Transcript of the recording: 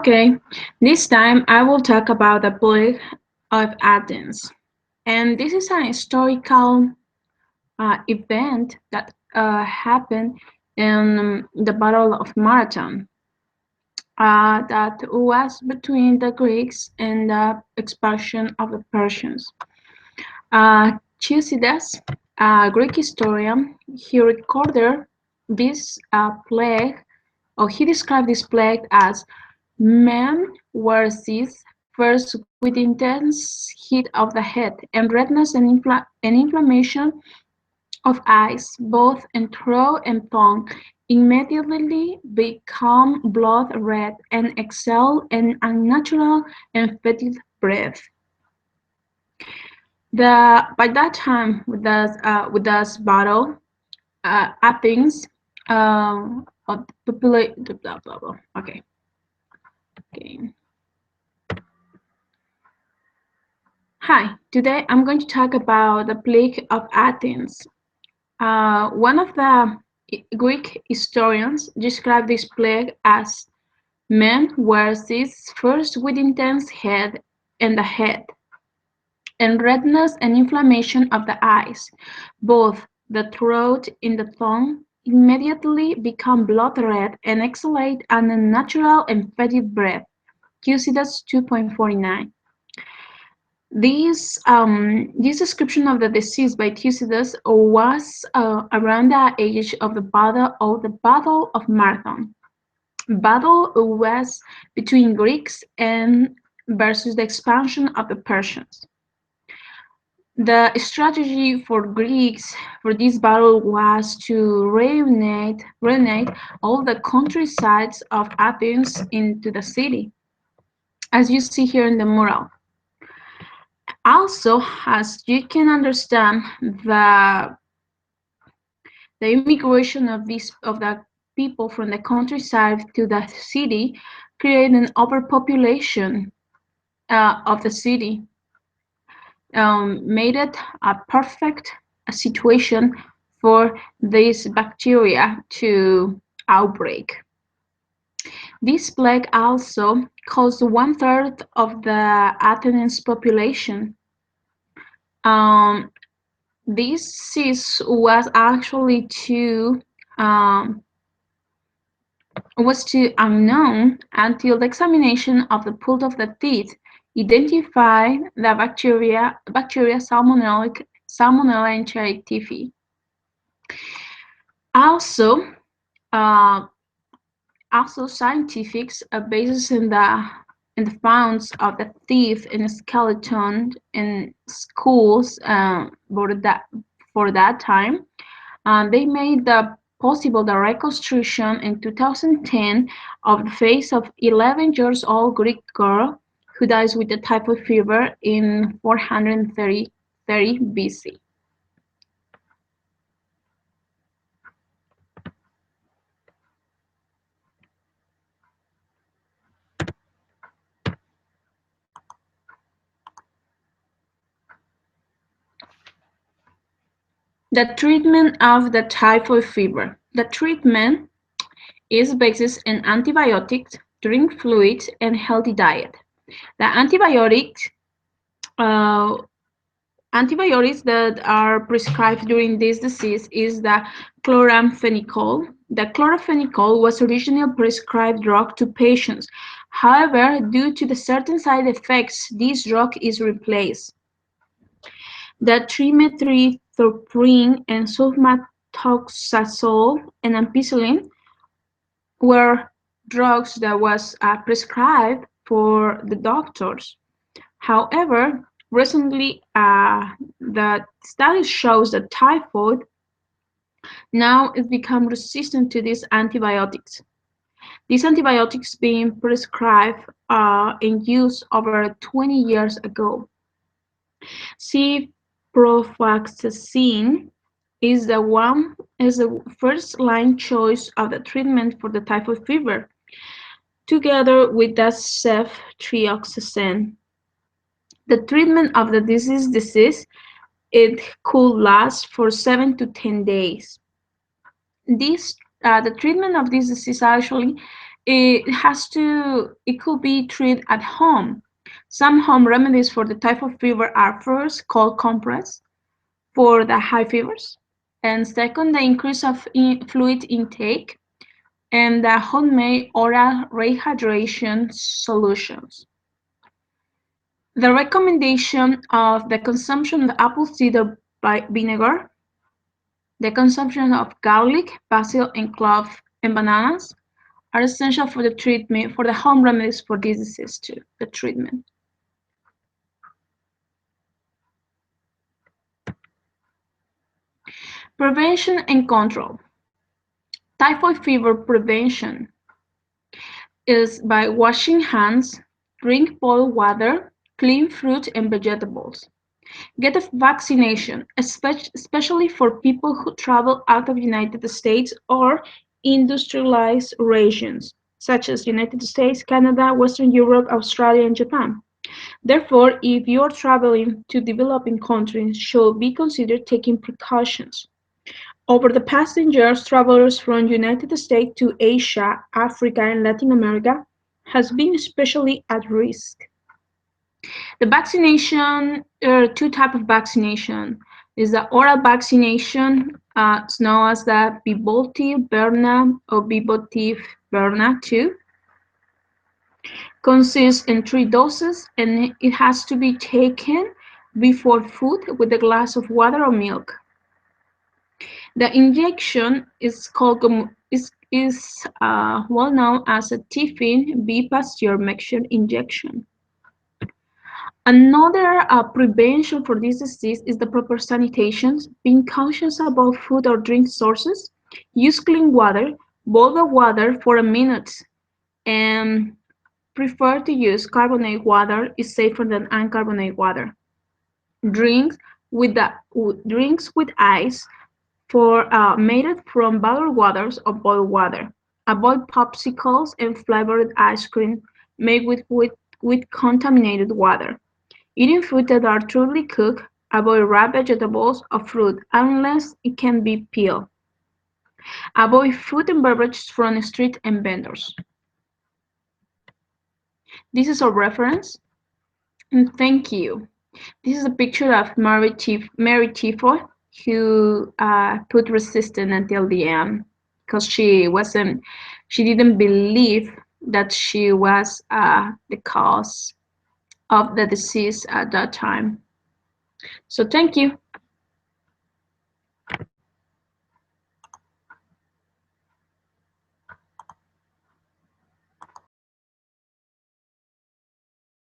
Okay, this time I will talk about the plague of Athens. And this is an historical event that happened in the Battle of Marathon that was between the Greeks and the expulsion of the Persians. Thucydides, a Greek historian, he recorded this plague, or he described this plague as men were seized first with intense heat of the head and redness and inflammation of eyes, both in throat and tongue, immediately become blood red and exhale an unnatural and fetid breath. By that time, with this battle, Athens, of the blah blah blah. Okay, okay. Hi, today I'm going to talk about the plague of Athens. One of the Greek historians described this plague as men were seized first with intense head in the head, and redness and inflammation of the eyes, both the throat and the tongue immediately become blood red and exhalate an unnatural and fetid breath. Thucydides 2.49. This description of the disease by Thucydides was around the age of the Battle of Marathon. Battle was between Greeks and versus the expansion of the Persians. The strategy for Greeks for this battle was to reunite all the countrysides of Athens into the city, as you see here in the mural. Also, as you can understand, the immigration of the people from the countryside to the city created an overpopulation of the city, made it a perfect situation for this bacteria to outbreak. This plague also caused 1/3 of the Athens population. Um, this disease um, was too unknown until the examination of the pulp of the teeth identified the bacteria Salmonella enteric. Also, uh, scientists bases in the founds of the teeth and skeleton in schools for that time. They made possible the reconstruction in 2010 of the face of 11 years old Greek girl who dies with the typhoid fever in 430 BC. The treatment of the typhoid fever. The treatment is based on antibiotics, drink fluids, and healthy diet. The uh, antibiotics that are prescribed during this disease is the chloramphenicol. The chloramphenicol was originally a prescribed drug to patients. However, due to the certain side effects, this drug is replaced. The trimethoprim and sulfamethoxazole and ampicillin were drugs that was prescribed for the doctors. However, recently the study shows that typhoid now is become resistant to these antibiotics. These antibiotics being prescribed and used over 20 years ago. Ciprofloxacin is the first line choice of the treatment for the typhoid fever, together with the ceftriaxone. The treatment of the disease it could last for 7 to 10 days. The treatment of this disease actually it could be treated at home. Some home remedies for the typhoid fever are first cold compress for the high fevers, and second the increase of fluid intake and the homemade oral rehydration solutions. The recommendation of the consumption of apple cider vinegar, the consumption of garlic, basil, and clove and bananas are essential for the treatment for the home remedies for this disease too. The treatment. Prevention and control. Typhoid fever prevention is by washing hands, drink boiled water, clean fruit and vegetables. Get a vaccination, especially for people who travel out of United States or industrialized regions, such as United States, Canada, Western Europe, Australia, and Japan. Therefore, if you are traveling to developing countries, should be considered taking precautions. Over the past 10 years, travelers from United States to Asia, Africa, and Latin America has been especially at risk. The vaccination, there are two types of vaccination. Is the oral vaccination, it's known as the Bivalti-Berna or Bivalti-Berna 2, consists in 3 doses and it has to be taken before food with a glass of water or milk. The injection is called well known as a Tiffin B Pasteur mixture injection. Another prevention for this disease is the proper sanitation, being cautious about food or drink sources, use clean water, boil the water for a minute, and prefer to use carbonated water is safer than uncarbonated water. Drinks drinks with ice for made from bottled waters or boiled water. Avoid popsicles and flavored ice cream made with contaminated water. Eating food that are truly cooked, avoid raw vegetables or fruit unless it can be peeled. Avoid food and beverages from street and vendors. This is a reference, and thank you. This is a picture of Mary Tifo, who put resistance until the end because she didn't believe that she was the cause of the disease at that time. So thank you.